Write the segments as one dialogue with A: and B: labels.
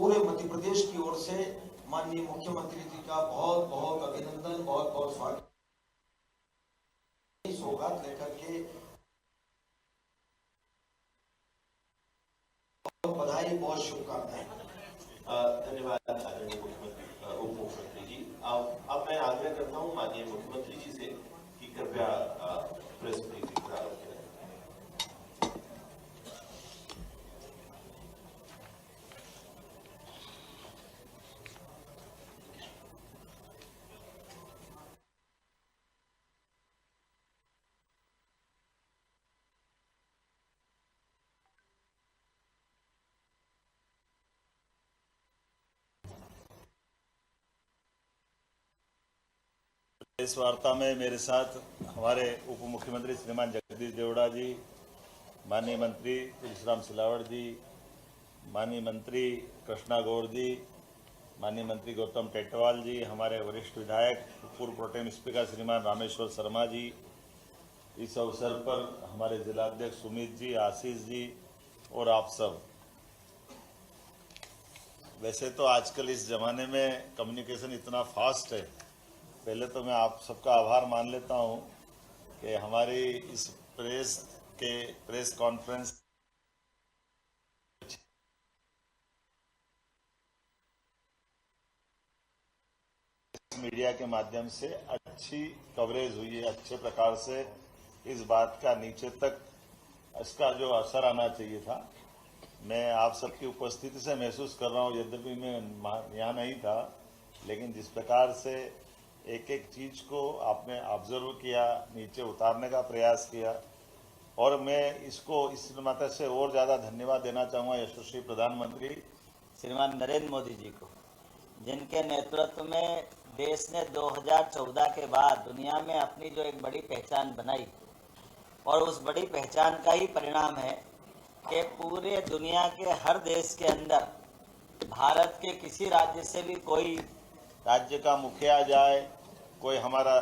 A: पूरे मध्य प्रदेश की ओर से माननीय मुख्यमंत्री जी का बहुत बहुत अभिनंदन, बहुत बहुत स्वागत। सौगात लेकर के बधाई, बहुत शुभकामनाएं।
B: धन्यवाद आदरणीय मुख्यमंत्री, उप मुख्यमंत्री जी। अब मैं आग्रह करता हूं माननीय मुख्यमंत्री जी से कि कृपया प्रेस ब्रीफिंग प्रारंभ करें।
C: इस वार्ता में मेरे साथ हमारे उप मुख्यमंत्री श्रीमान जगदीश देवड़ा जी, माननीय मंत्री तुलसीराम सिलावट जी, माननीय मंत्री कृष्णा गौर जी, माननीय मंत्री गौतम टेटवाल जी, हमारे वरिष्ठ विधायक पूर्व प्रोटेम स्पीकर श्रीमान रामेश्वर शर्मा जी, इस अवसर पर हमारे जिलाध्यक्ष सुमित जी, आशीष जी और आप सब। वैसे तो आजकल इस ज़माने में कम्युनिकेशन इतना फास्ट है, पहले तो मैं आप सबका आभार मान लेता हूं कि हमारी इस प्रेस कॉन्फ्रेंस मीडिया के माध्यम से अच्छी कवरेज हुई है। अच्छे प्रकार से इस बात का नीचे तक इसका जो असर आना चाहिए था, मैं आप सबकी उपस्थिति से महसूस कर रहा हूं। यद्यपि मैं यहाँ नहीं था, लेकिन जिस प्रकार से एक एक चीज को आपने ऑब्जर्व किया, नीचे उतारने का प्रयास किया, और मैं इसको इस मात्रा से और ज़्यादा धन्यवाद देना चाहूँगा यशस्वी प्रधानमंत्री
D: श्रीमान नरेंद्र मोदी जी को, जिनके नेतृत्व में देश ने 2014 के बाद दुनिया में अपनी जो एक बड़ी पहचान बनाई, और उस बड़ी पहचान का ही परिणाम है कि पूरे दुनिया के हर देश के अंदर भारत के किसी राज्य से भी कोई
C: राज्य का मुखिया जाए, कोई हमारा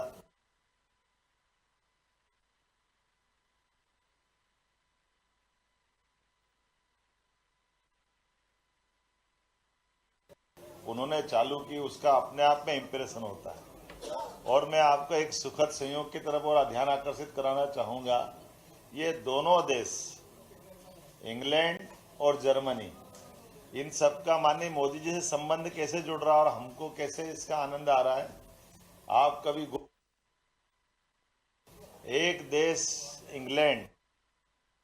C: उन्होंने चालू की, उसका अपने आप में इंप्रेशन होता है। और मैं आपको एक सुखद संयोग की तरफ और ध्यान आकर्षित कराना चाहूँगा। ये दोनों देश, इंग्लैंड और जर्मनी, इन सब का माननीय मोदी जी से संबंध कैसे जुड़ रहा है और हमको कैसे इसका आनंद आ रहा है। आप कभी एक देश इंग्लैंड,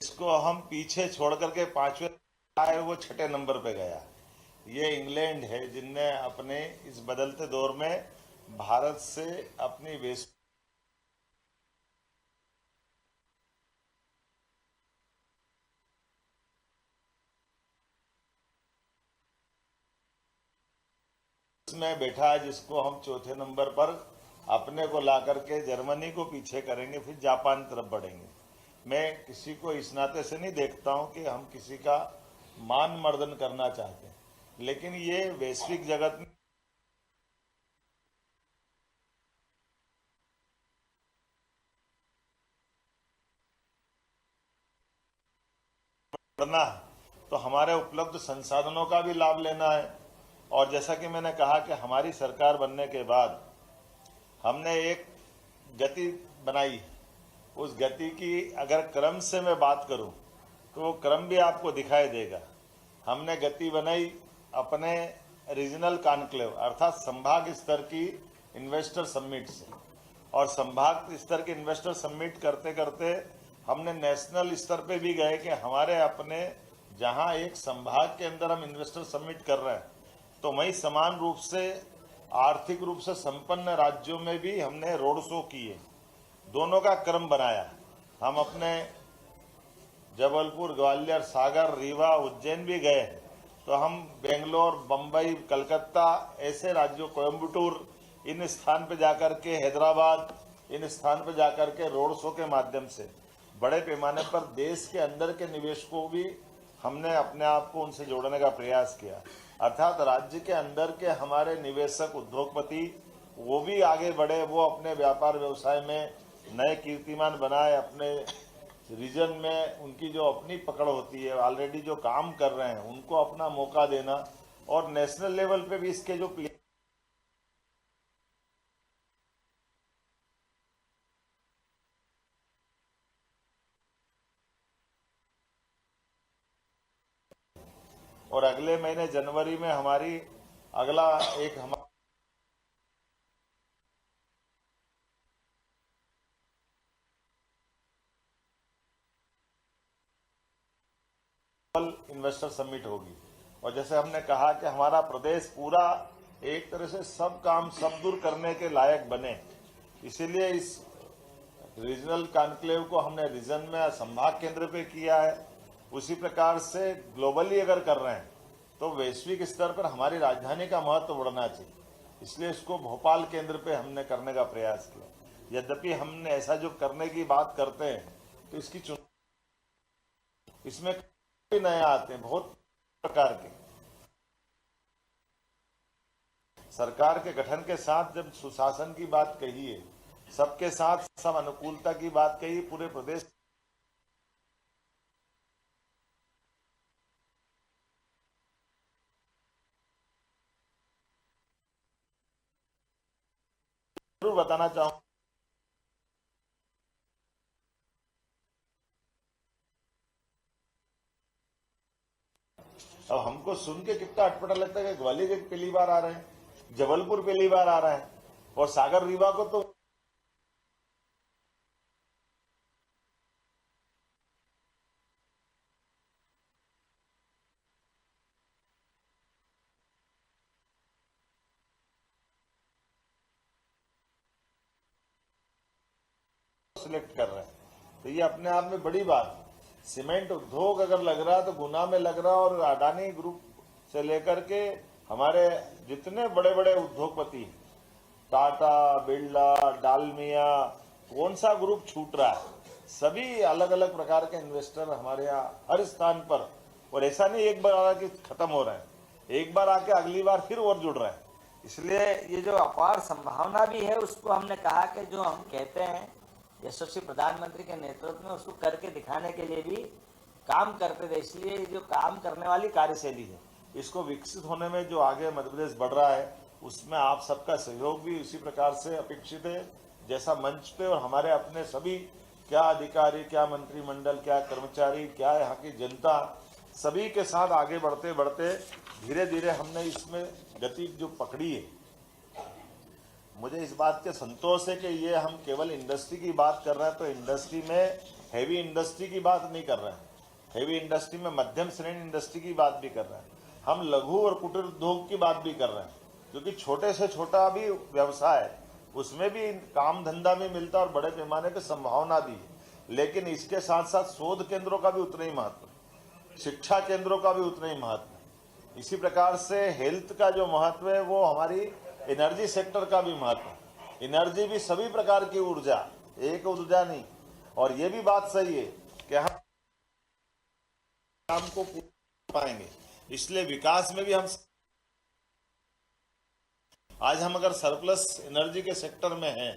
C: इसको हम पीछे छोड़ करके 5वें आए, वो 6ठे नंबर पे गया। ये इंग्लैंड है जिनने अपने इस बदलते दौर में भारत से अपनी में बैठा है, जिसको हम चौथे नंबर पर अपने को ला करके जर्मनी को पीछे करेंगे, फिर जापान तरफ बढ़ेंगे। मैं किसी को इस नाते से नहीं देखता हूं कि हम किसी का मान मर्दन करना चाहते हैं, लेकिन ये वैश्विक जगत में बढ़ना है, तो हमारे उपलब्ध संसाधनों का भी लाभ लेना है। और जैसा कि मैंने कहा कि हमारी सरकार बनने के बाद हमने एक गति बनाई। उस गति की अगर क्रम से मैं बात करूं तो वो क्रम भी आपको दिखाई देगा। हमने गति बनाई अपने रीजनल कॉन्क्लेव अर्थात संभाग स्तर की इन्वेस्टर समिट से, और संभाग स्तर के इन्वेस्टर समिट करते करते हमने नेशनल स्तर पे भी गए कि हमारे अपने जहां एक संभाग के अंदर हम इन्वेस्टर समिट कर रहे हैं, तो वहीं समान रूप से आर्थिक रूप से संपन्न राज्यों में भी हमने रोड शो किए। दोनों का क्रम बनाया। हम अपने जबलपुर, ग्वालियर, सागर, रीवा, उज्जैन भी गए, तो हम बेंगलोर, बम्बई, कलकत्ता, ऐसे राज्यों, कोयम्बटूर, इन स्थान पर जाकर के, हैदराबाद, इन स्थान पर जाकर के रोड शो के माध्यम से बड़े पैमाने पर देश के अंदर के निवेशकों को भी हमने अपने आप को उनसे जोड़ने का प्रयास किया। अर्थात राज्य के अंदर के हमारे निवेशक, उद्योगपति, वो भी आगे बढ़े, वो अपने व्यापार व्यवसाय में नए कीर्तिमान बनाए, अपने रीजन में उनकी जो अपनी पकड़ होती है, ऑलरेडी जो काम कर रहे हैं उनको अपना मौका देना, और नेशनल लेवल पे भी इसके जो प्लेयर और अगले महीने जनवरी में हमारी अगला एक हमारा इन्वेस्टर समिट होगी। और जैसे हमने कहा कि हमारा प्रदेश पूरा एक तरह से सब काम सब दूर करने के लायक बने, इसीलिए इस रीजनल कॉन्क्लेव को हमने रीजन में संभाग केंद्र पे किया है। उसी प्रकार से ग्लोबली अगर कर रहे हैं तो वैश्विक स्तर पर हमारी राजधानी का महत्व बढ़ना चाहिए, इसलिए इसको भोपाल केंद्र पे हमने करने का प्रयास किया। यद्यपि हमने ऐसा जो करने की बात करते हैं तो इसकी इसमें भी नए आते हैं, बहुत प्रकार के। सरकार के गठन के साथ जब सुशासन की बात कही है, सबके साथ सब अनुकूलता की बात कही, पूरे प्रदेश जरूर बताना चाहूंगा। अब हमको सुन के कितना अटपटा लगता है कि ग्वालियर पहली बार आ रहे हैं, जबलपुर पहली बार आ रहा है, और सागर रीवा को तो सिलेक्ट कर रहे हैं, तो ये अपने आप में बड़ी बात है। सीमेंट उद्योग अगर लग रहा है तो गुना में लग रहा है, और अडानी ग्रुप से लेकर के हमारे जितने बड़े बड़े उद्योगपति, टाटा, बिरला, डालमिया, कौन सा ग्रुप छूट रहा है, सभी अलग अलग प्रकार के इन्वेस्टर हमारे यहाँ हर स्थान पर। और ऐसा नहीं एक बार आके खत्म हो रहा है, एक बार आके अगली बार फिर और जुड़ रहा है।
D: इसलिए ये जो अपार संभावना भी है, उसको हमने कहा कि जो हम कहते हैं यशस्वी प्रधानमंत्री के नेतृत्व में, उसको करके दिखाने के लिए भी काम करते थे। इसलिए जो काम करने वाली कार्यशैली है,
C: इसको विकसित होने में जो आगे मध्य प्रदेश बढ़ रहा है, उसमें आप सबका सहयोग भी उसी प्रकार से अपेक्षित है। जैसा मंच पे और हमारे अपने सभी, क्या अधिकारी, क्या मंत्रिमंडल, क्या कर्मचारी, क्या यहाँ की जनता, सभी के साथ आगे बढ़ते बढ़ते धीरे धीरे हमने इसमें गति जो पकड़ी है। मुझे इस बात के संतोष है कि ये हम केवल इंडस्ट्री की बात कर रहे हैं, तो इंडस्ट्री में हैवी इंडस्ट्री की बात नहीं कर रहे हैं, हैवी इंडस्ट्री में मध्यम श्रेणी इंडस्ट्री की बात भी कर रहे हैं, हम लघु और कुटीर उद्योग की बात भी कर रहे हैं, क्योंकि छोटे से छोटा भी व्यवसाय, उसमें भी काम धंधा भी मिलता है और बड़े पैमाने पर संभावना भी है। लेकिन इसके साथ साथ शोध केंद्रों का भी उतना ही महत्व, शिक्षा केंद्रों का भी उतना ही महत्व। इसी प्रकार से हेल्थ का जो महत्व है, वो हमारी एनर्जी सेक्टर का भी महत्व। एनर्जी भी सभी प्रकार की ऊर्जा, एक ऊर्जा नहीं। और ये भी बात सही है कि हम काम को पाएंगे, इसलिए विकास में भी हम आज हम अगर सरप्लस एनर्जी के सेक्टर में हैं,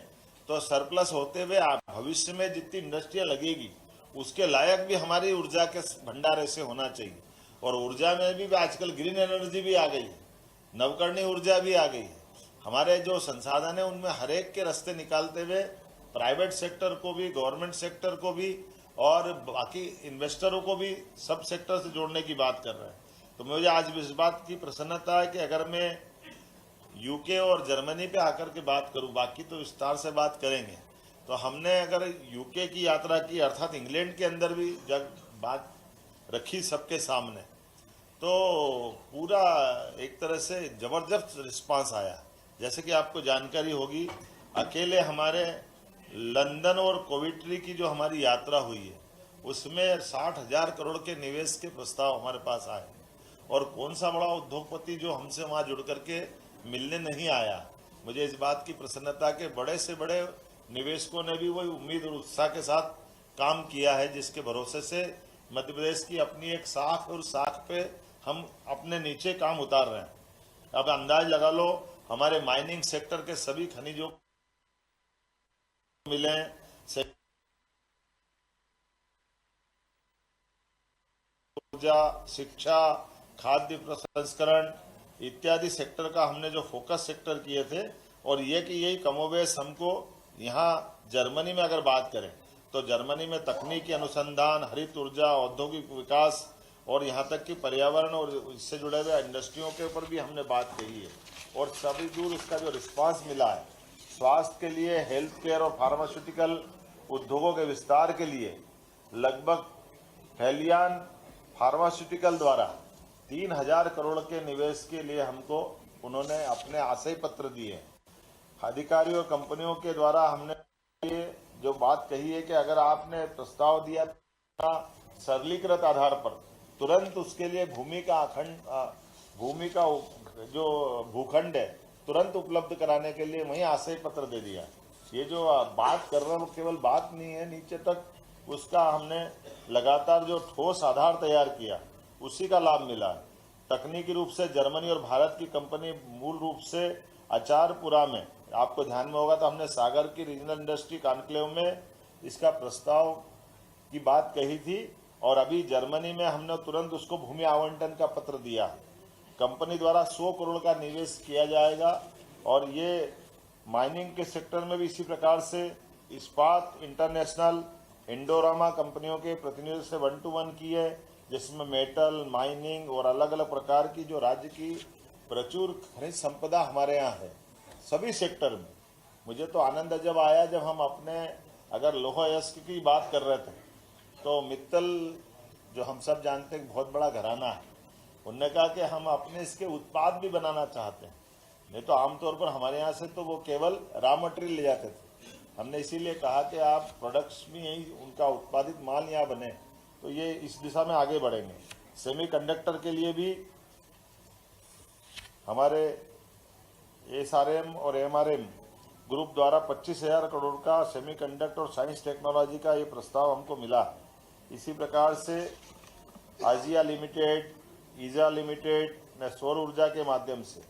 C: तो सरप्लस होते हुए भविष्य में जितनी इंडस्ट्रियां लगेगी, उसके लायक भी हमारी ऊर्जा के भंडार ऐसे होना चाहिए। और ऊर्जा में भी आजकल ग्रीन एनर्जी भी आ गई है, नवकरणीय ऊर्जा भी आ गई है। हमारे जो संसाधन है, उनमें हर एक के रास्ते निकालते हुए प्राइवेट सेक्टर को भी, गवर्नमेंट सेक्टर को भी और बाकी इन्वेस्टरों को भी सब सेक्टर से जोड़ने की बात कर रहे हैं। तो मुझे आज इस बात की प्रसन्नता है कि अगर मैं यूके और जर्मनी पे आकर के बात करूं, बाकी तो विस्तार से बात करेंगे, तो हमने अगर यूके की यात्रा की, अर्थात इंग्लैंड के अंदर भी जब बात रखी सबके सामने, तो पूरा एक तरह से जबरदस्त रिस्पांस आया। जैसे कि आपको जानकारी होगी, अकेले हमारे लंदन और कोविट्री की जो हमारी यात्रा हुई है, उसमें 60,000 करोड़ के निवेश के प्रस्ताव हमारे पास आए। और कौन सा बड़ा उद्योगपति जो हमसे वहाँ जुड़ करके मिलने नहीं आया। मुझे इस बात की प्रसन्नता के बड़े से बड़े निवेशकों ने भी वही उम्मीद और उत्साह के साथ काम किया है, जिसके भरोसे से मध्य प्रदेश की अपनी एक शाख और शाख पे हम अपने नीचे काम उतार रहे हैं। अब अंदाज लगा लो, हमारे माइनिंग सेक्टर के सभी खनिजों मिले, ऊर्जा, शिक्षा, खाद्य प्रसंस्करण, इत्यादि सेक्टर का हमने जो फोकस सेक्टर किए थे, और ये कि यही कमोबेश हमको यहाँ जर्मनी में अगर बात करें तो जर्मनी में तकनीकी अनुसंधान, हरित ऊर्जा, औद्योगिक विकास और यहाँ तक कि पर्यावरण और इससे जुड़े हुए इंडस्ट्रियों के ऊपर भी हमने बात कही है। और सभी दूर इसका जो रिस्पांस मिला है, स्वास्थ्य के लिए, हेल्थ केयर और फार्मास्यूटिकल उद्योगों के विस्तार के लिए लगभग फैलियान फार्मास्यूटिकल द्वारा 3000 करोड़ के निवेश के लिए हमको उन्होंने अपने आशय पत्र दिए। अधिकारियों और कंपनियों के द्वारा हमने ये जो बात कही है कि अगर आपने प्रस्ताव दिया सरलीकृत आधार पर तुरंत उसके लिए भूमि का जो भूखंड है तुरंत उपलब्ध कराने के लिए वही आशय पत्र दे दिया। ये जो बात कर रहे हैं वो केवल बात नहीं है, नीचे तक उसका हमने लगातार जो ठोस आधार तैयार किया उसी का लाभ मिला है। तकनीकी रूप से जर्मनी और भारत की कंपनी मूल रूप से आचारपुरा में, आपको ध्यान में होगा तो हमने सागर की रीजनल इंडस्ट्री कॉन्क्लेव में इसका प्रस्ताव की बात कही थी, और अभी जर्मनी में हमने तुरंत उसको भूमि आवंटन का पत्र दिया। कंपनी द्वारा 100 करोड़ का निवेश किया जाएगा, और ये माइनिंग के सेक्टर में भी इसी प्रकार से इस्पात इंटरनेशनल इंडोरामा कंपनियों के प्रतिनिधियों से 1-to-1 की है, जिसमें मेटल, माइनिंग और अलग अलग प्रकार की जो राज्य की प्रचुर खनिज संपदा हमारे यहाँ है सभी सेक्टर में। मुझे तो आनंद जब आया जब हम अपने अगर लोह अयस्क की बात कर रहे थे तो मित्तल जो हम सब जानते हैं बहुत बड़ा घराना है, उन्होंने कहा कि हम अपने इसके उत्पाद भी बनाना चाहते हैं। नहीं तो आमतौर पर हमारे यहाँ से तो वो केवल रॉ मटेरियल ले जाते थे, हमने इसीलिए कहा कि आप प्रोडक्ट्स भी यही उनका उत्पादित माल यहाँ बने, तो ये इस दिशा में आगे बढ़ेंगे। सेमीकंडक्टर के लिए भी हमारे SRM और MRM ग्रुप द्वारा 25,000 करोड़ का सेमीकंडक्टर और साइंस टेक्नोलॉजी का ये प्रस्ताव हमको मिला। इसी प्रकार से आजिया लिमिटेड, ईजा लिमिटेड ने सौर ऊर्जा के माध्यम से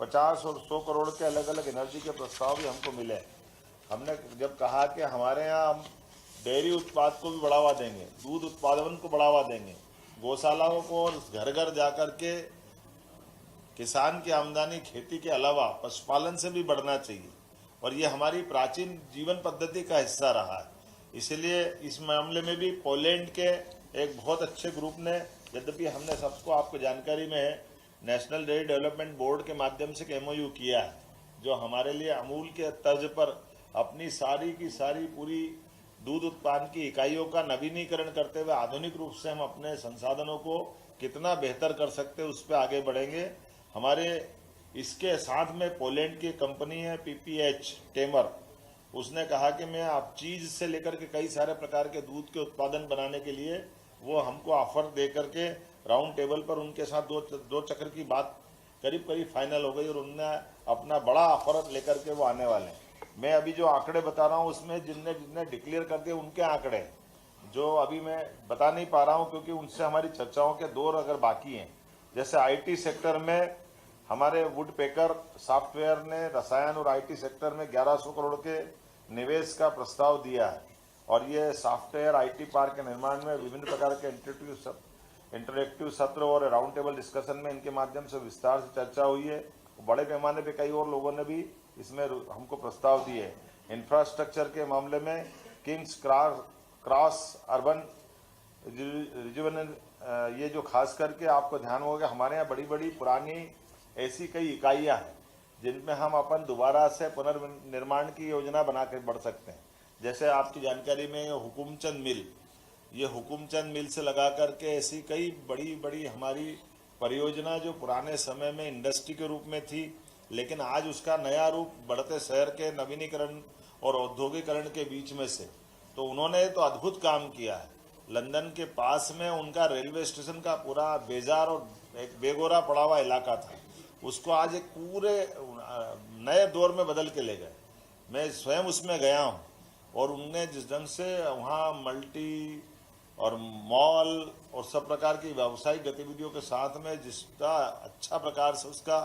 C: 50 और 100 करोड़ के अलग अलग एनर्जी के प्रस्ताव भी हमको मिले। हमने जब कहा कि हमारे यहाँ हम डेयरी उत्पाद को भी बढ़ावा देंगे, दूध उत्पादन को बढ़ावा देंगे, गौशालाओं को घर घर जाकर के किसान की आमदनी खेती के अलावा पशुपालन से भी बढ़ना चाहिए, और ये हमारी प्राचीन जीवन पद्धति का हिस्सा रहा है। इसलिए इस मामले में भी पोलैंड के एक बहुत अच्छे ग्रुप ने, यद्यपि हमने सबको आपको जानकारी में है, नेशनल डेयरी डेवलपमेंट बोर्ड के माध्यम से एक MOU किया है, जो हमारे लिए अमूल के तर्ज पर अपनी सारी की सारी पूरी दूध उत्पादन की इकाइयों का नवीनीकरण करते हुए आधुनिक रूप से हम अपने संसाधनों को कितना बेहतर कर सकते हैं उस पर आगे बढ़ेंगे। हमारे इसके साथ में पोलैंड की कंपनी है PPH टेमर, उसने कहा कि मैं आप चीज़ से लेकर के कई सारे प्रकार के दूध के उत्पादन बनाने के लिए वो हमको ऑफर दे करके राउंड टेबल पर उनके साथ दो चक्र की बात करीब फाइनल हो गई, और उनने अपना बड़ा ऑफर लेकर के वो आने वाले हैं। मैं अभी जो आंकड़े बता रहा हूँ उसमें जिनने डिक्लेयर कर दिए उनके आंकड़े, जो अभी मैं बता नहीं पा रहा हूँ क्योंकि उनसे हमारी चर्चाओं के दौर अगर बाकी हैं। जैसे IT सेक्टर में हमारे वुडपेकर सॉफ्टवेयर ने रसायन और IT सेक्टर में 1100 करोड़ के निवेश का प्रस्ताव दिया है, और ये सॉफ्टवेयर IT पार्क के निर्माण में विभिन्न प्रकार के इंटरेक्टिव सत्र और राउंड टेबल डिस्कशन में इनके माध्यम से विस्तार से चर्चा हुई है। बड़े पैमाने पे कई और लोगों ने भी इसमें हमको प्रस्ताव दिए। इंफ्रास्ट्रक्चर के मामले में किंग्स क्रॉस अर्बन रिजुवेनेशन, ये जो खास करके आपको ध्यान होगा हमारे यहाँ बड़ी बड़ी पुरानी ऐसी कई इकाइयाँ हैं जिनमें हम अपन दोबारा से पुनर्निर्माण की योजना बना कर बढ़ सकते हैं। जैसे आपकी जानकारी में हुकुमचंद मिल, ये हुकुमचंद मिल से लगा करके ऐसी कई बड़ी बड़ी हमारी परियोजना जो पुराने समय में इंडस्ट्री के रूप में थी, लेकिन आज उसका नया रूप बढ़ते शहर के नवीनीकरण और औद्योगिकरण के बीच में से, तो उन्होंने तो अद्भुत काम किया है। लंदन के पास में उनका रेलवे स्टेशन का पूरा बेजार और एक बेगोरा पड़ा हुआ इलाका था, उसको आज एक पूरे नए दौर में बदल के ले गए। मैं स्वयं उसमें गया हूँ, और उनने जिस ढंग से वहाँ मल्टी और मॉल और सब प्रकार की व्यावसायिक गतिविधियों के साथ में जिसका अच्छा प्रकार से उसका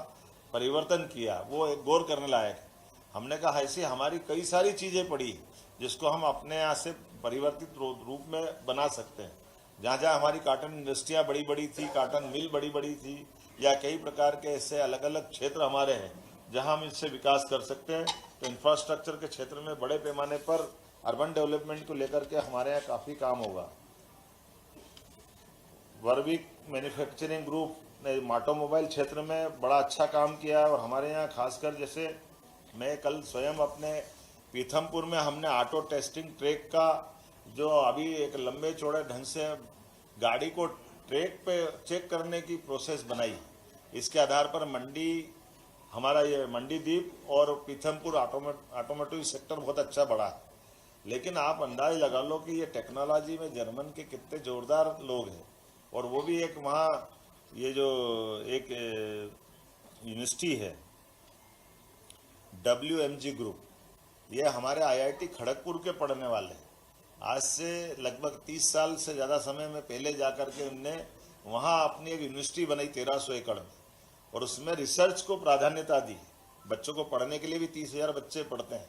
C: परिवर्तन किया, वो एक गौर करने लायक है। हमने कहा ऐसी हमारी कई सारी चीज़ें पड़ी जिसको हम अपने यहाँ से परिवर्तित रूप में बना सकते हैं। जहाँ जहाँ हमारी कॉटन इंडस्ट्रियाँ बड़ी बड़ी थी, कॉटन मिल बड़ी बड़ी थी, या कई प्रकार के ऐसे अलग अलग क्षेत्र हमारे हैं जहां हम इससे विकास कर सकते हैं। तो इंफ्रास्ट्रक्चर के क्षेत्र में बड़े पैमाने पर अर्बन डेवलपमेंट को लेकर के हमारे यहाँ काफ़ी काम होगा। वर्विक मैन्युफैक्चरिंग ग्रुप ने ऑटोमोबाइल क्षेत्र में बड़ा अच्छा काम किया है और हमारे यहाँ खासकर जैसे मैं कल स्वयं अपने पीथमपुर में हमने ऑटो टेस्टिंग ट्रैक का जो अभी एक लंबे चौड़े ढंग से गाड़ी को ट्रैक पे चेक करने की प्रोसेस बनाई। इसके आधार पर मंडी हमारा ये मंडीदीप और पीथमपुर ऑटोमोटिव सेक्टर बहुत अच्छा बढ़ा है। लेकिन आप अंदाज लगा लो कि ये टेक्नोलॉजी में जर्मन के कितने जोरदार लोग हैं और वो भी एक वहाँ ये जो एक यूनिवर्सिटी है WMG ग्रुप, ये हमारे IIT खड़गपुर के पढ़ने वाले हैं। आज से लगभग 30 साल से ज़्यादा समय में पहले जाकर के उनने वहाँ अपनी एक यूनिवर्सिटी बनाई 1300 एकड़ में और उसमें रिसर्च को प्राधान्यता दी। बच्चों को पढ़ने के लिए भी 30,000 बच्चे पढ़ते हैं,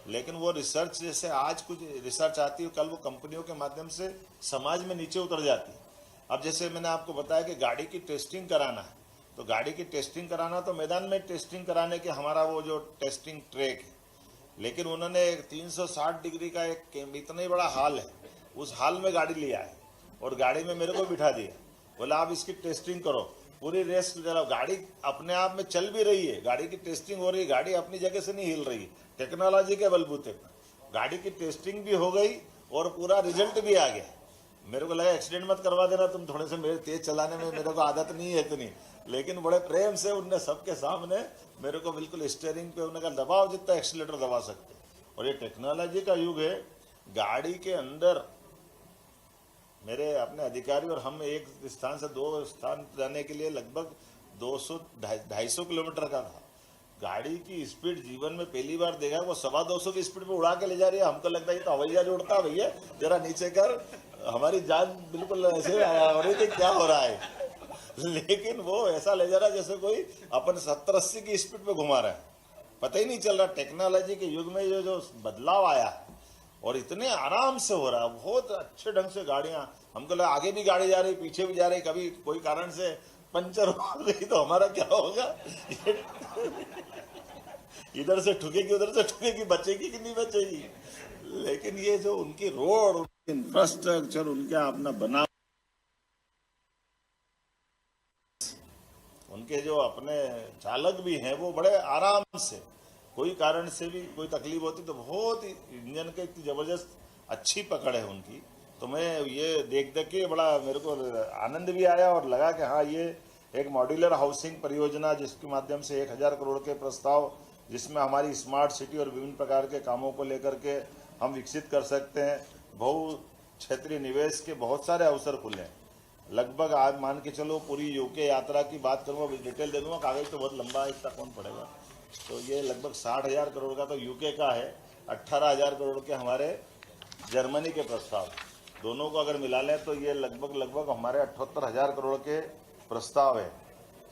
C: लेकिन वो रिसर्च जैसे आज कुछ रिसर्च आती है, कल वो कंपनियों के माध्यम से समाज में नीचे उतर जाती है। अब जैसे मैंने आपको बताया कि गाड़ी की टेस्टिंग कराना है, तो गाड़ी की टेस्टिंग कराना तो मैदान में टेस्टिंग कराने के हमारा वो जो टेस्टिंग ट्रैक है, लेकिन उन्होंने 360 डिग्री का एक इतना ही बड़ा हॉल है, उस हॉल में गाड़ी लिया है और गाड़ी में मेरे को बिठा दिया, बोला आप इसकी टेस्टिंग करो, पूरी रेस चलाओ। गाड़ी अपने आप में चल भी रही है, गाड़ी की टेस्टिंग हो रही है, गाड़ी अपनी जगह से नहीं हिल रही है, टेक्नोलॉजी के बलबूते पर गाड़ी की टेस्टिंग भी हो गई और पूरा रिजल्ट भी आ गया। मेरे को लगा एक्सीडेंट मत करवा देना तुम, थोड़े से मेरे तेज चलाने में मेरे को आदत नहीं है इतनी, लेकिन बड़े प्रेम से उनने सबके सामने मेरे को बिल्कुल स्टीयरिंग पे उन्होंने कहा दबाओ जितना एक्सीलेटर दबा सकते। और ये टेक्नोलॉजी का युग है। गाड़ी के अंदर मेरे अपने अधिकारी और हम एक स्थान से दो स्थान जाने के लिए लगभग 200-250 किलोमीटर का था। गाड़ी की स्पीड जीवन में पहली बार देखा, वो 225 की स्पीड पे उड़ा के ले जा रही है। हमको लगता है तो हवाई जहाज उड़ता है भैया, जरा नीचे कर, हमारी जान बिल्कुल ऐसे हो रही थी क्या हो रहा है, लेकिन वो ऐसा ले जा रहा है जैसे कोई अपन 70-80 की स्पीड पे घुमा रहा है, पता ही नहीं चल रहा। टेक्नोलॉजी के युग में जो बदलाव आया है और इतने आराम से हो रहा है, बहुत अच्छे ढंग से गाड़ियां, हमको लगा आगे भी गाड़ी जा रही, पीछे भी जा रही, कभी कोई कारण से पंचर हो गई तो हमारा क्या होगा इधर से ठुकेगी उधर से ठुकेगी, बचेगी कि नहीं बचेगी। लेकिन ये जो उनकी रोड, उनकी इंफ्रास्ट्रक्चर, उनके अपना बना, उनके जो अपने चालक भी हैं वो बड़े आराम से, कोई कारण से भी कोई तकलीफ होती तो बहुत ही इंजन के इतनी जबरदस्त अच्छी पकड़ है उनकी। तो मैं ये देख के बड़ा मेरे को आनंद भी आया और लगा कि हाँ ये एक मॉड्यूलर हाउसिंग परियोजना जिसके माध्यम से 1000 करोड़ के प्रस्ताव, जिसमें हमारी स्मार्ट सिटी और विभिन्न प्रकार के कामों को लेकर के हम विकसित कर सकते हैं। बहु क्षेत्रीय निवेश के बहुत सारे अवसर खुले हैं। लगभग आज मान के चलो पूरी यूके यात्रा की बात करूँगा, डिटेल दे दूंगा, कागज तो बहुत लंबा है, इतना कौन पड़ेगा। तो ये लगभग 60,000 करोड़ का तो यूके का है, 18,000 करोड़ के हमारे जर्मनी के प्रस्ताव, दोनों को अगर मिला लें तो ये लगभग हमारे 78,000 करोड़ के प्रस्ताव है।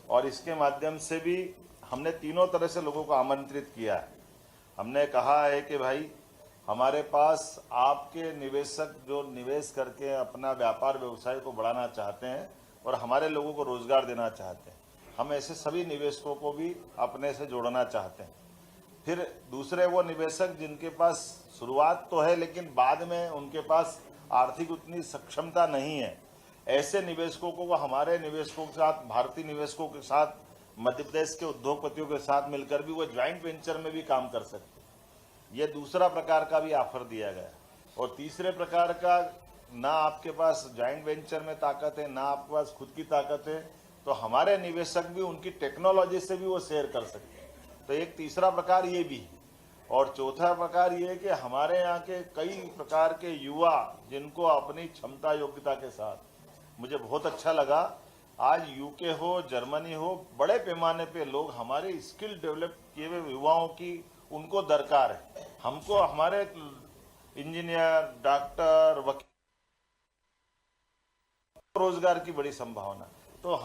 C: और इसके माध्यम से भी हमने तीनों तरह से लोगों को आमंत्रित किया है। हमने कहा है कि भाई हमारे पास आपके निवेशक जो निवेश करके अपना व्यापार व्यवसाय को बढ़ाना चाहते हैं और हमारे लोगों को रोजगार देना चाहते हैं, हम ऐसे सभी निवेशकों को भी अपने से जोड़ना चाहते हैं। फिर दूसरे वो निवेशक जिनके पास शुरुआत तो है लेकिन बाद में उनके पास आर्थिक उतनी सक्षमता नहीं है, ऐसे निवेशकों को हमारे निवेशकों के साथ, भारतीय निवेशकों के साथ, मध्य प्रदेश के उद्योगपतियों के साथ मिलकर भी वो ज्वाइंट वेंचर में भी काम कर सकते हैं। ये दूसरा प्रकार का भी ऑफर दिया गया। और तीसरे प्रकार का, ना आपके पास ज्वाइंट वेंचर में ताकत है, ना आपके पास खुद की ताकत है, तो हमारे निवेशक भी उनकी टेक्नोलॉजी से भी वो शेयर कर सकते हैं। तो एक तीसरा प्रकार ये भी। और चौथा प्रकार ये कि हमारे यहाँ के कई प्रकार के युवा जिनको अपनी क्षमता योग्यता के साथ, मुझे बहुत अच्छा लगा आज यूके हो, जर्मनी हो, बड़े पैमाने पे लोग हमारे स्किल डेवलप किए हुए युवाओं की उनको दरकार है। हमको हमारे इंजीनियर, डॉक्टर, वकील, रोजगार की बड़ी संभावना। तो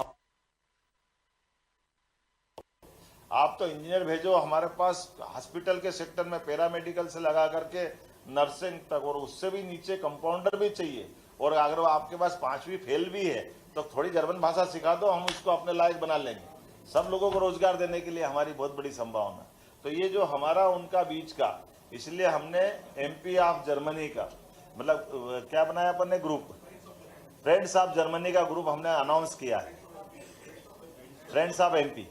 C: आप तो इंजीनियर भेजो, हमारे पास हॉस्पिटल के सेक्टर में पैरामेडिकल से लगा करके नर्सिंग तक और उससे भी नीचे कंपाउंडर भी चाहिए और अगर वो आपके पास 5वीं फेल भी है तो थोड़ी जर्मन भाषा सिखा दो, हम उसको अपने लायक बना लेंगे। सब लोगों को रोजगार देने के लिए हमारी बहुत बड़ी संभावना। तो ये जो हमारा उनका बीच का, इसलिए हमने MP ऑफ जर्मनी का मतलब क्या बनाया अपन ने ग्रुप, फ्रेंड्स ऑफ जर्मनी का ग्रुप हमने अनाउंस किया है, फ्रेंड्स ऑफ MP।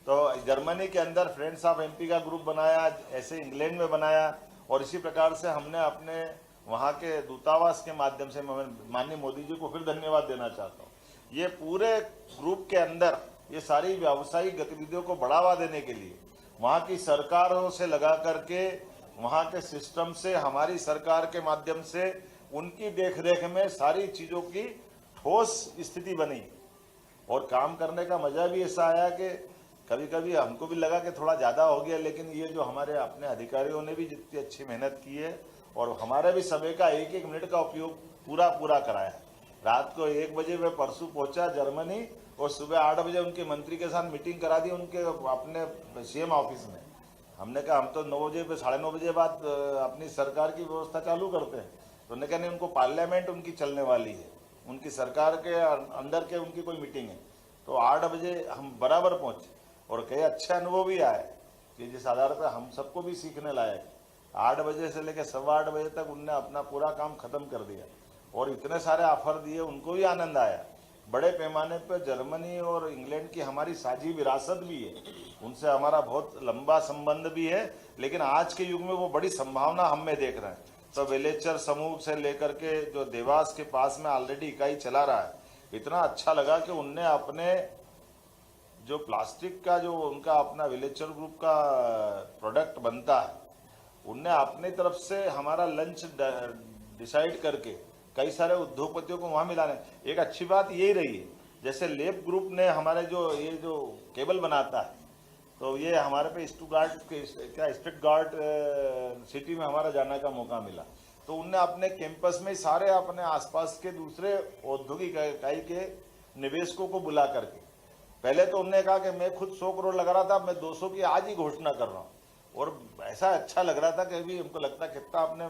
C: तो जर्मनी के अंदर फ्रेंड्स ऑफ MP का ग्रुप बनाया, ऐसे इंग्लैंड में बनाया, और इसी प्रकार से हमने अपने वहाँ के दूतावास के माध्यम से मैं माननीय मोदी जी को फिर धन्यवाद देना चाहता हूँ। ये पूरे ग्रुप के अंदर ये सारी व्यावसायिक गतिविधियों को बढ़ावा देने के लिए वहाँ की सरकारों से लगा करके, वहाँ के सिस्टम से, हमारी सरकार के माध्यम से, उनकी देखरेख में सारी चीज़ों की ठोस स्थिति बनी। और काम करने का मजा भी ऐसा आया कि कभी कभी हमको भी लगा कि थोड़ा ज़्यादा हो गया, लेकिन ये जो हमारे अपने अधिकारियों ने भी जितनी अच्छी मेहनत की है और हमारे भी समय का एक एक मिनट का उपयोग पूरा कराया। रात को 1 बजे मैं परसों पहुंचा जर्मनी और सुबह 8 बजे उनके मंत्री के साथ मीटिंग करा दी उनके अपने CM ऑफिस में। हमने कहा हम तो 9 बजे पे 9:30 बजे बाद अपनी सरकार की व्यवस्था चालू करते हैं। तो उन्होंने कहा नहीं, उनको पार्लियामेंट उनकी चलने वाली है, उनकी सरकार के अंदर के उनकी कोई मीटिंग है। तो 8 बजे हम बराबर पहुंचे और कई अच्छे अनुभव भी आए कि जिस आधार पर हम सबको भी सीखने लायक। 8 बजे से लेकर 8:15 बजे तक उनने अपना पूरा काम खत्म कर दिया और इतने सारे ऑफर दिए, उनको भी आनंद आया। बड़े पैमाने पर जर्मनी और इंग्लैंड की हमारी साझी विरासत भी है, उनसे हमारा बहुत लंबा संबंध भी है, लेकिन आज के युग में वो बड़ी संभावना हम में देख रहे हैं। तो वेलेचर समूह से लेकर के जो देवास के पास में ऑलरेडी इकाई चला रहा है, इतना अच्छा लगा कि उनने अपने जो प्लास्टिक का जो उनका अपना वेलेचर ग्रुप का प्रोडक्ट बनता है, उनने अपनी तरफ से हमारा लंच डिसाइड करके कई सारे उद्योगपतियों को वहाँ मिलाने। एक अच्छी बात यही रही है, जैसे लेब ग्रुप ने हमारे जो ये जो केबल बनाता है, तो ये हमारे पे स्टुटगार्ट सिटी में हमारा जाने का मौका मिला। तो उनने अपने कैंपस में सारे अपने आसपास के दूसरे औद्योगिक इकाई के निवेशकों को बुला करके, पहले तो उन्होंने कहा कि मैं खुद 100 करोड़ लगा रहा था, मैं 200 की आज ही घोषणा कर रहा हूँ। और ऐसा अच्छा लग रहा था कि अभी हमको लगता है कितना अपने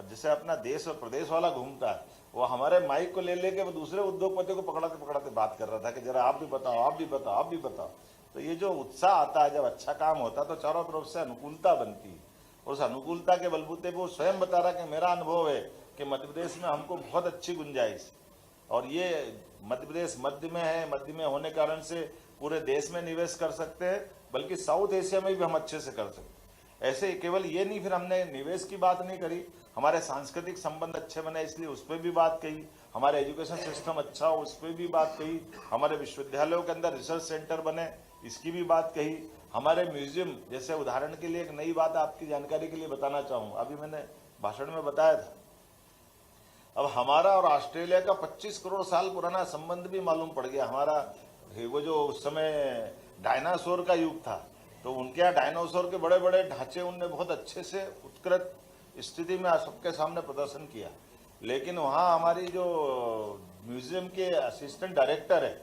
C: जैसे अपना देश और प्रदेश वाला घूमता है, वो हमारे माइक को ले लेके वो दूसरे उद्योगपतियों को पकड़ाते बात कर रहा था कि जरा आप भी बताओ, आप भी बताओ, आप भी बताओ। तो ये जो उत्साह आता है, जब अच्छा काम होता है तो चारों तरफ से अनुकूलता बनती है, और उस अनुकूलता के बलबूते पे वो स्वयं बता रहा कि मेरा अनुभव है कि मध्य प्रदेश में हमको बहुत अच्छी गुंजाइश, और ये मध्य प्रदेश मध्य में है, मध्य में होने के कारण से पूरे देश में निवेश कर सकते हैं, बल्कि साउथ एशिया में भी हम अच्छे से कर सकते हैं। ऐसे केवल ये नहीं, फिर हमने निवेश की बात नहीं करी, हमारे सांस्कृतिक संबंध अच्छे बने इसलिए उस पर भी बात कही, हमारे एजुकेशन सिस्टम अच्छा हो उस पर भी बात कही, हमारे विश्वविद्यालयों के अंदर रिसर्च सेंटर बने इसकी भी बात कही, हमारे म्यूजियम, जैसे उदाहरण के लिए एक नई बात आपकी जानकारी के लिए बताना चाहूँगा, अभी मैंने भाषण में बताया था, अब हमारा और ऑस्ट्रेलिया का 25 करोड़ साल पुराना संबंध भी मालूम पड़ गया। हमारा वो जो उस समय डायनासोर का युग था, तो उनके यहाँ डायनासोर के बड़े बड़े ढांचे उनने बहुत अच्छे से उत्कृष्ट स्थिति में सबके सामने प्रदर्शन किया। लेकिन वहाँ हमारी जो म्यूजियम के असिस्टेंट डायरेक्टर है,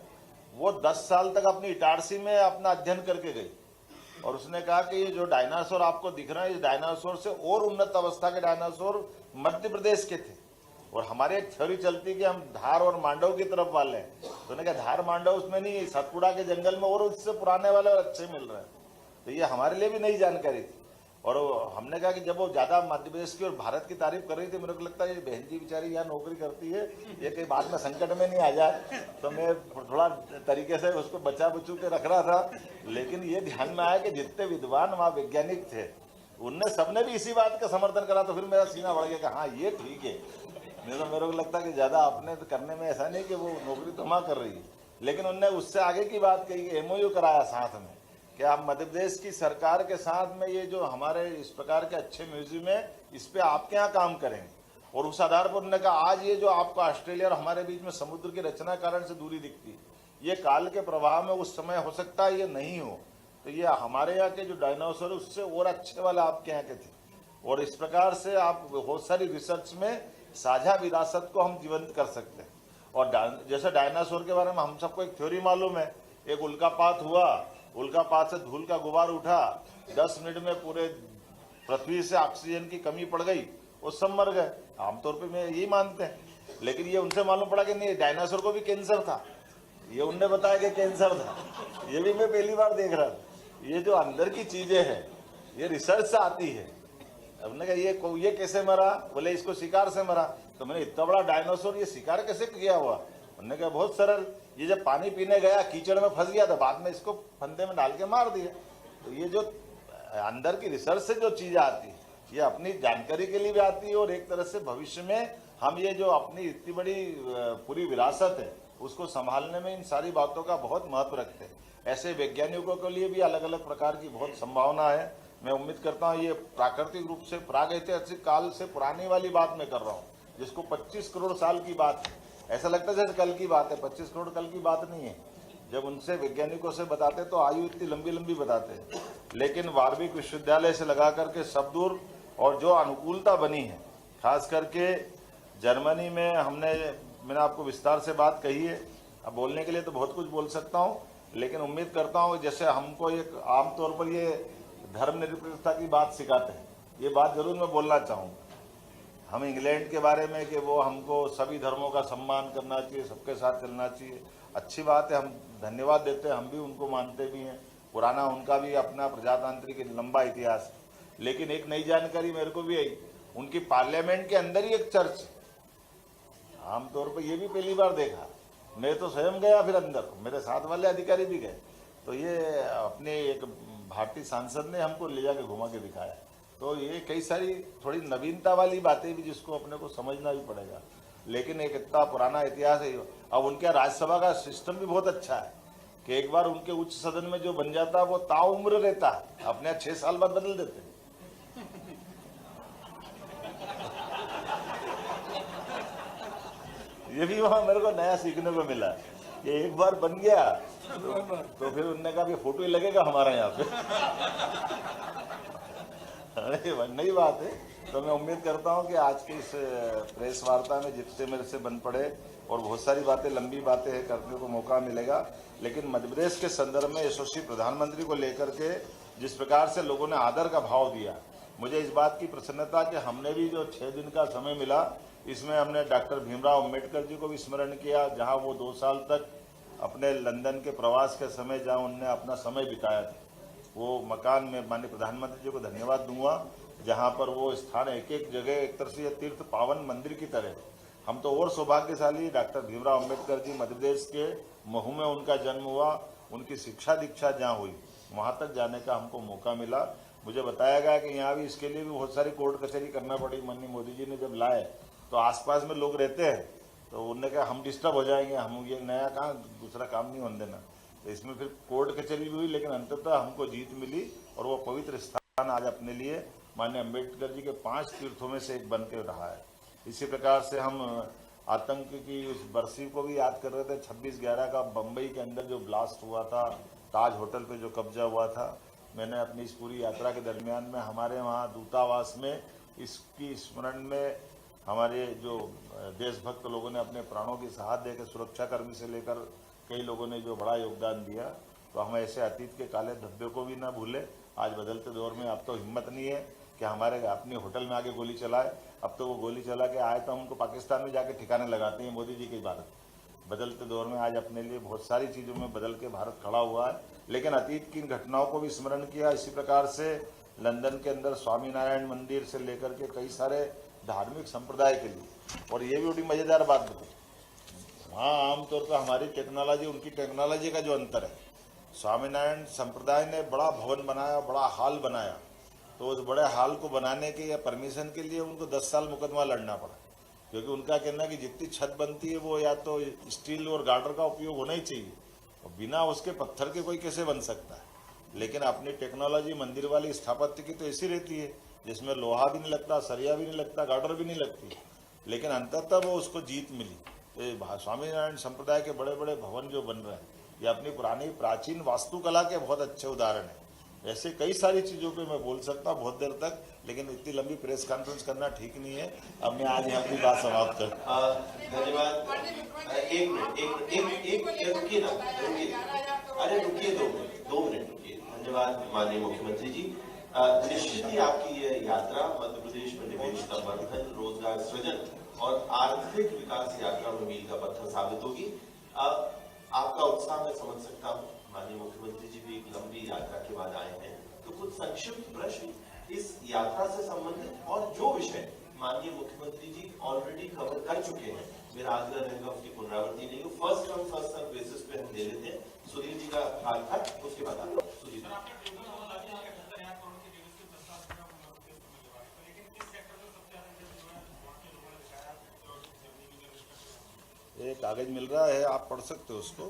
C: वो 10 साल तक अपनी इटारसी में अपना अध्ययन करके गई, और उसने कहा कि ये जो डायनासोर आपको दिख रहा है, इस डायनासोर से और उन्नत अवस्था के डायनासोर मध्य प्रदेश के थे। और हमारे एक थ्योरी चलती कि हम धार और मांडव की तरफ वाले हैं, तो उन्होंने कहा धार मांडव उसमें नहीं, सतपुड़ा के जंगल में और उससे पुराने वाले और अच्छे मिल रहे हैं। तो ये हमारे लिए भी नई जानकारी थी, और हमने कहा कि जब वो ज्यादा मध्य प्रदेश की और भारत की तारीफ कर रही थी, मेरे को लगता है ये बहन जी बेचारी यहाँ नौकरी करती है, ये कहीं बाद में संकट में नहीं आ जाए, तो मैं थोड़ा तरीके से उसको बचा बचू के रख रहा था। लेकिन ये ध्यान में आया कि जितने विद्वान वहाँ वैज्ञानिक थे, उनने सबने भी इसी बात का समर्थन करा, तो फिर मेरा सीना बढ़ गया कि हाँ ये ठीक है। नहीं तो मेरे को लगता है कि ज्यादा अपने तो करने में ऐसा नहीं कि वो नौकरी तो वहाँ कर रही है, लेकिन उनने उससे आगे की बात कही कि MOU कराया साथ में कि आप मध्य प्रदेश की सरकार के साथ में ये जो हमारे इस प्रकार के अच्छे म्यूजियम है, इस पे आपके यहाँ काम करेंगे। और उस आधार पर उन्होंने कहा आज ये जो आपको ऑस्ट्रेलिया और हमारे बीच में समुद्र की रचना कारण से दूरी दिखती है, ये काल के प्रवाह में उस समय हो सकता है ये नहीं हो, तो ये हमारे यहाँ के जो डायनासोर उससे और अच्छे वाले आपके यहाँ के थे। और इस प्रकार से आप बहुत सारी रिसर्च में साझा विरासत को हम जीवंत कर सकते हैं। और जैसे डायनासोर के बारे में हम सबको एक थ्योरी मालूम है, एक उल्कापात हुआ, उल्कापात से धूल का गुबार उठा, 10 मिनट में पूरे पृथ्वी से ऑक्सीजन की कमी पड़ गई, वो सब मर गए। आमतौर पे मैं यही मानते हैं, लेकिन ये उनसे मालूम पड़ा कि नहीं, डायनासोर को भी कैंसर था। ये उनने बताया कि कैंसर था। ये भी मैं पहली बार देख रहा था। ये जो अंदर की चीजें हैं ये रिसर्च से आती है। हमने कहा ये कैसे मरा? बोले इसको शिकार से मरा। तो मैंने इतना बड़ा डायनासोर ये शिकार कैसे किया हुआ? उन्होंने कहा बहुत सरल, ये जब पानी पीने गया कीचड़ में फंस गया था, बाद में इसको फंदे में डाल के मार दिया। तो ये जो अंदर की रिसर्च से जो चीजें आती है ये अपनी जानकारी के लिए भी आती है, और एक तरह से भविष्य में हम ये जो अपनी इतनी बड़ी पूरी विरासत है उसको संभालने में इन सारी बातों का बहुत महत्व रखते हैं। ऐसे वैज्ञानिकों के लिए भी अलग अलग प्रकार की बहुत संभावना है। मैं उम्मीद करता हूँ ये प्राकृतिक रूप से प्रागैतिहासिक काल से पुरानी वाली बात मैं कर रहा हूँ, जिसको 25 करोड़ साल की बात है। ऐसा लगता है जैसे कल की बात है, 25 करोड़ कल की बात नहीं है। जब उनसे वैज्ञानिकों से बताते तो आयु इतनी लंबी लंबी बताते हैं, लेकिन वार्विक विश्वविद्यालय से लगा करके सब दूर, और जो अनुकूलता बनी है खास करके जर्मनी में, मैंने आपको विस्तार से बात कही है। अब बोलने के लिए तो बहुत कुछ बोल सकता हूँ, लेकिन उम्मीद करता हूँ जैसे हमको एक आमतौर पर ये धर्मनिरपेक्षता की बात सिखाते हैं, ये बात जरूर मैं बोलना चाहूँगा। हम इंग्लैंड के बारे में कि वो हमको सभी धर्मों का सम्मान करना चाहिए, सबके साथ चलना चाहिए, अच्छी बात है, हम धन्यवाद देते हैं, हम भी उनको मानते भी हैं। पुराना उनका भी अपना प्रजातांत्रिक लंबा इतिहास। लेकिन एक नई जानकारी मेरे को भी आई, उनकी पार्लियामेंट के अंदर ही एक चर्च। आमतौर पर ये भी पहली बार देखा। मैं तो स्वयं गया, फिर अंदर मेरे साथ वाले अधिकारी भी गए। तो ये अपने एक भारतीय सांसद ने हमको ले जाके घुमा के दिखाया। तो ये कई सारी थोड़ी नवीनता वाली बातें भी जिसको अपने को समझना भी पड़ेगा। लेकिन एक इतना पुराना इतिहास है। अब उनके राज्यसभा का सिस्टम भी बहुत अच्छा है कि एक बार उनके उच्च सदन में जो बन जाता है वो ताउम्र रहता है, अपने 6 साल बाद बदल देते हैं। ये भी वहां मेरे को नया सीखने को मिला कि एक बार बन गया तो फिर उनने कहा फोटो ही लगेगा हमारा यहाँ पे। अरे नई बात है। तो मैं उम्मीद करता हूँ कि आज की इस प्रेस वार्ता में जितने मेरे से बन पड़े, और बहुत सारी बातें लंबी बातें करने को मौका मिलेगा, लेकिन मध्य प्रदेश के संदर्भ में यशस्वी प्रधानमंत्री को लेकर के जिस प्रकार से लोगों ने आदर का भाव दिया, मुझे इस बात की प्रसन्नता कि हमने भी जो 6 दिन का समय मिला इसमें हमने डॉक्टर भीमराव अंबेडकर जी को भी स्मरण किया, जहां वो 2 साल तक अपने लंदन के प्रवास के समय जहां उनने अपना समय बिताया था, वो मकान में माननीय प्रधानमंत्री जी को धन्यवाद दूंगा, जहां पर वो स्थान एक एक जगह एक तरह से तीर्थ पावन मंदिर की तरह। हम तो और सौभाग्यशाली, डॉक्टर भीमराव अंबेडकर जी मध्य प्रदेश के महू में उनका जन्म हुआ, उनकी शिक्षा दीक्षा जहाँ हुई वहाँ तक जाने का हमको मौका मिला। मुझे बताया गया कि यहाँ भी इसके लिए भी बहुत सारी कोर्ट कचहरी करना पड़ी। माननीय मोदी जी ने जब लाए तो आसपास में लोग रहते हैं, तो उन्होंने कहा हम डिस्टर्ब हो जाएंगे, हम ये नया कहाँ दूसरा काम नहीं होने देना। तो इसमें फिर कोर्ट कचहरी भी हुई, लेकिन अंततः हमको जीत मिली, और वो पवित्र स्थान आज अपने लिए माननीय अंबेडकर जी के 5 तीर्थों में से एक बन के रहा है। इसी प्रकार से हम आतंक की उस बरसी को भी याद कर रहे थे। 26/11 का बम्बई के अंदर जो ब्लास्ट हुआ था, ताज होटल पे जो कब्जा हुआ था, मैंने अपनी इस पूरी यात्रा के दरमियान में हमारे वहाँ दूतावास में इसकी स्मरण में हमारे जो देशभक्त लोगों ने अपने प्राणों की सहायता देकर, सुरक्षाकर्मी से लेकर कई लोगों ने जो बड़ा योगदान दिया, तो हम ऐसे अतीत के काले धब्बे को भी ना भूले। आज बदलते दौर में अब तो हिम्मत नहीं है कि हमारे अपने होटल में आके गोली चलाए। अब तो वो गोली चला के आए तो हमको पाकिस्तान में जाके ठिकाने लगाते हैं मोदी जी की भारत। बदलते दौर में आज अपने लिए बहुत सारी चीज़ों में बदल के भारत खड़ा हुआ है, लेकिन अतीत की इन घटनाओं को भी स्मरण किया। इसी प्रकार से लंदन के अंदर स्वामीनारायण मंदिर से लेकर के कई सारे धार्मिक संप्रदाय के लिए, और ये भी बड़ी मज़ेदार बात बताई, वहाँ आमतौर पर हमारी टेक्नोलॉजी उनकी टेक्नोलॉजी का जो अंतर है, स्वामीनारायण संप्रदाय ने बड़ा भवन बनाया, बड़ा हॉल बनाया, तो उस बड़े हॉल को बनाने के या परमिशन के लिए उनको 10 साल मुकदमा लड़ना पड़ा, क्योंकि उनका कहना है कि जितनी छत बनती है वो या तो स्टील और गार्डर का उपयोग होना ही चाहिए, और बिना उसके पत्थर के कोई कैसे बन सकता है। लेकिन अपनी टेक्नोलॉजी मंदिर वाली स्थापत्य की तो ऐसी रहती है जिसमें लोहा भी नहीं लगता, सरिया भी नहीं लगता, गार्डर भी नहीं लगती, लेकिन अंततः वो उसको जीत मिली। तो स्वामीनारायण संप्रदाय के बड़े बड़े भवन जो बन रहे हैं, ये अपनी पुरानी प्राचीन वास्तुकला के बहुत अच्छे उदाहरण हैं। ऐसे कई सारी चीज़ों पे मैं बोल सकता बहुत देर तक, लेकिन इतनी लंबी प्रेस कॉन्फ्रेंस करना ठीक नहीं है। अब मैं आज यहाँ अपनी बात समाप्त कर।
B: धन्यवाद। एक मिनट रुकिए ना, अरे रुकिए 2 मिनट रुकिए। धन्यवाद माननीय मुख्यमंत्री जी। निश्चित ही आपकी ये यात्रा मध्य प्रदेश में निवेश संवर्धन, रोजगार सृजन और आर्थिक विकास यात्रा में मील का पत्थर साबित होगी। आपका उत्साह मैं समझ सकता हूँ। माननीय मुख्यमंत्री जी भी एक लंबी यात्रा के बाद आए हैं, तो कुछ संक्षिप्त प्रश्न इस यात्रा से संबंधित और जो विषय माननीय मुख्यमंत्री जी ऑलरेडी कवर कर चुके हैं, मेरा आग्रह रहेगा उसकी पुनरावृत्ति नहीं हो। First come first serve basis पे हम ले लेते हैं। सुधीर जी का हाल था, उसके बाद आप सुधीर
C: एक कागज मिल रहा है, आप पढ़ सकते हो उसको।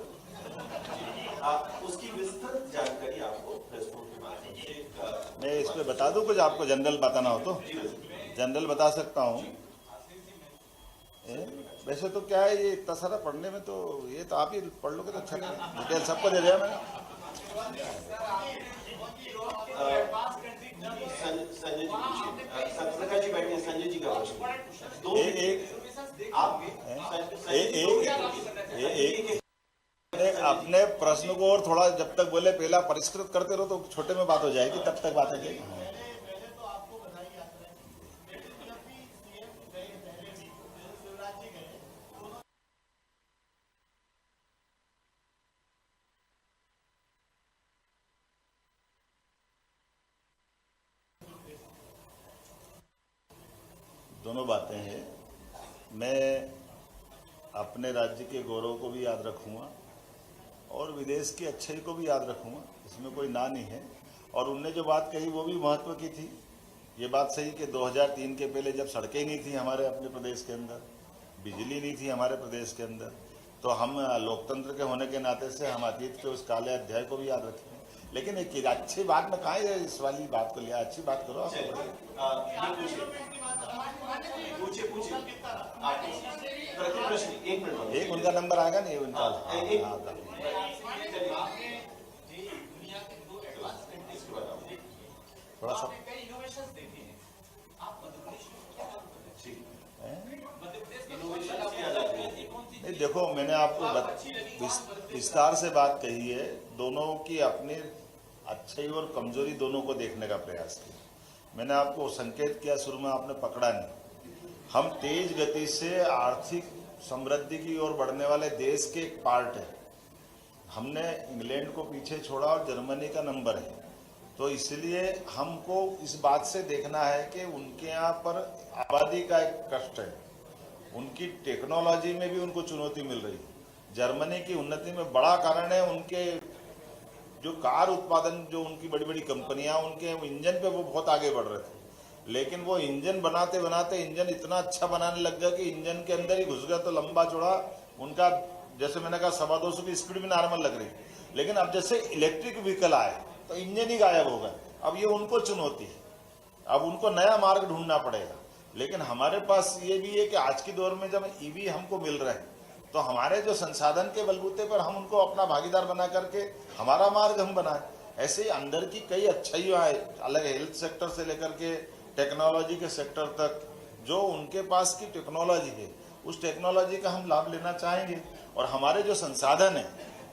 B: उसकी विस्तृत जानकारी आपको प्रेस नोट के माध्यम से
C: मैं इस पे बता दूं कुछ, आपको जनरल बताना हो तो जनरल बता सकता हूँ। वैसे तो क्या है, ये इतना सारा पढ़ने में तो ये तो आप ही पढ़ लोगे तो अच्छा नहीं, डिटेल सबको दे दिया मैंने।
B: संजय जी बैठे, संजय जी का
C: अपने प्रश्न को और थोड़ा जब तक बोले पहला परिष्कृत करते रहो तो छोटे में बात हो जाएगी, तब तक बात है। दोनों बातें हैं। मैं अपने राज्य के गौरव को भी याद रखूंगा और विदेश की अच्छाई को भी याद रखूंगा, इसमें कोई ना नहीं है। और उनने जो बात कही वो भी महत्व की थी। ये बात सही कि 2003 के पहले जब सड़कें नहीं थी हमारे अपने प्रदेश के अंदर, बिजली नहीं थी हमारे प्रदेश के अंदर, तो हम लोकतंत्र के होने के नाते से हम अतीत के उस काले अध्याय को भी याद रखें। लेकिन एक अच्छी बात में कहाँ है इस वाली बात को लिया, अच्छी बात करो आप। एक उनका नंबर आएगा नहीं उनका। थोड़ा सा नहीं, देखो मैंने आपको विस्तार से बात कही है, दोनों की अपनी अच्छाई और कमजोरी दोनों को देखने का प्रयास किया। मैंने आपको संकेत किया शुरू में, आपने पकड़ा नहीं। हम तेज गति से आर्थिक समृद्धि की ओर बढ़ने वाले देश के एक पार्ट है। हमने इंग्लैंड को पीछे छोड़ा और जर्मनी का नंबर है, तो इसलिए हमको इस बात से देखना है कि उनके यहाँ पर आबादी का एक कष्ट है, उनकी टेक्नोलॉजी में भी उनको चुनौती मिल रही है। जर्मनी की उन्नति में बड़ा कारण है उनके जो कार उत्पादन, जो उनकी बड़ी बड़ी कंपनियां, उनके इंजन पे वो बहुत आगे बढ़ रहे थे, लेकिन वो इंजन बनाते बनाते इंजन इतना अच्छा बनाने लग गया कि इंजन के अंदर ही घुस गया, तो लंबा चौड़ा उनका, जैसे मैंने कहा 250 की स्पीड भी नॉर्मल लग रही। लेकिन अब जैसे इलेक्ट्रिक व्हीकल आए तो इंजन ही गायब हो गया। अब ये उनको चुनौती है, अब उनको नया मार्ग ढूंढना पड़ेगा। लेकिन हमारे पास ये भी है कि आज के दौर में जब ईवी हमको मिल रहे हैं, तो हमारे जो संसाधन के बलबूते पर हम उनको अपना भागीदार बना करके हमारा मार्ग हम बनाए। ऐसे ही अंदर की कई अच्छाइयाँ है, अलग हेल्थ सेक्टर से लेकर के टेक्नोलॉजी के सेक्टर तक, जो उनके पास की टेक्नोलॉजी है उस टेक्नोलॉजी का हम लाभ लेना चाहेंगे। और हमारे जो संसाधन है,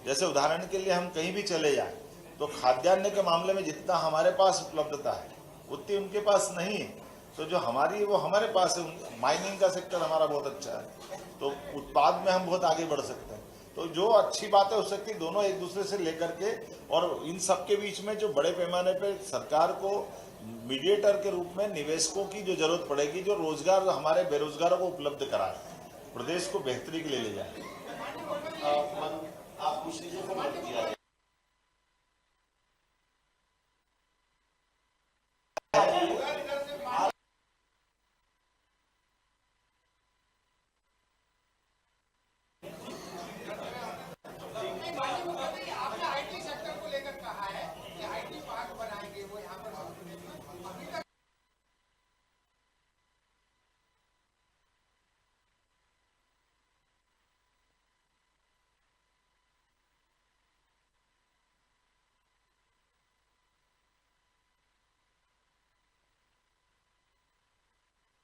C: जैसे उदाहरण के लिए हम कहीं भी चले जाएं तो खाद्यान्न के मामले में जितना हमारे पास उपलब्धता है उतनी उनके पास नहीं है, तो जो हमारी वो हमारे पास है। माइनिंग का सेक्टर हमारा बहुत अच्छा है, तो उत्पाद में हम बहुत आगे बढ़ सकते हैं। तो जो अच्छी बातें हो सकती दोनों एक दूसरे से लेकर के, और इन सब के बीच में जो बड़े पैमाने पे सरकार को मीडिएटर के रूप में निवेशकों की जो जरूरत पड़ेगी, जो रोजगार हमारे बेरोजगारों को उपलब्ध कराए, प्रदेश को बेहतरी के लिए ले जाए।
B: आप कुछ लीजिए।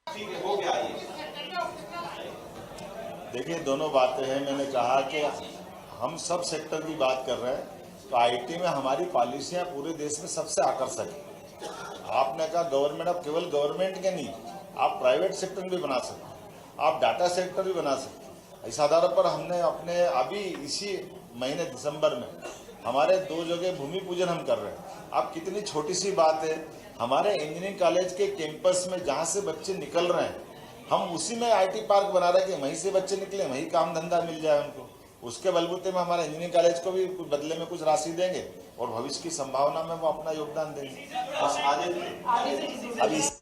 B: ठीक है, हो गया।
C: देखिए दोनों बातें हैं। मैंने कहा कि हम सब सेक्टर की बात कर रहे हैं, तो आईटी में हमारी पॉलिसियां पूरे देश में सबसे आकर्षक है। आपने कहा गवर्नमेंट, अब केवल गवर्नमेंट के नहीं, आप प्राइवेट सेक्टर भी बना सकते हैं। आप डाटा सेंटर भी बना सकते हैं। इस आधार पर हमने अपने अभी इसी महीने दिसंबर में हमारे 2 जगह भूमि पूजन हम कर रहे हैं। आप कितनी छोटी सी बात है, हमारे इंजीनियरिंग कॉलेज के कैंपस में जहाँ से बच्चे निकल रहे हैं, हम उसी में IT पार्क बना रहे हैं कि वहीं से बच्चे निकले, वहीं काम धंधा मिल जाए उनको। उसके बलबूते में हमारे इंजीनियरिंग कॉलेज को भी कुछ बदले में कुछ राशि देंगे और भविष्य की संभावना में वो अपना योगदान देंगे।
B: और आगे
C: अब इस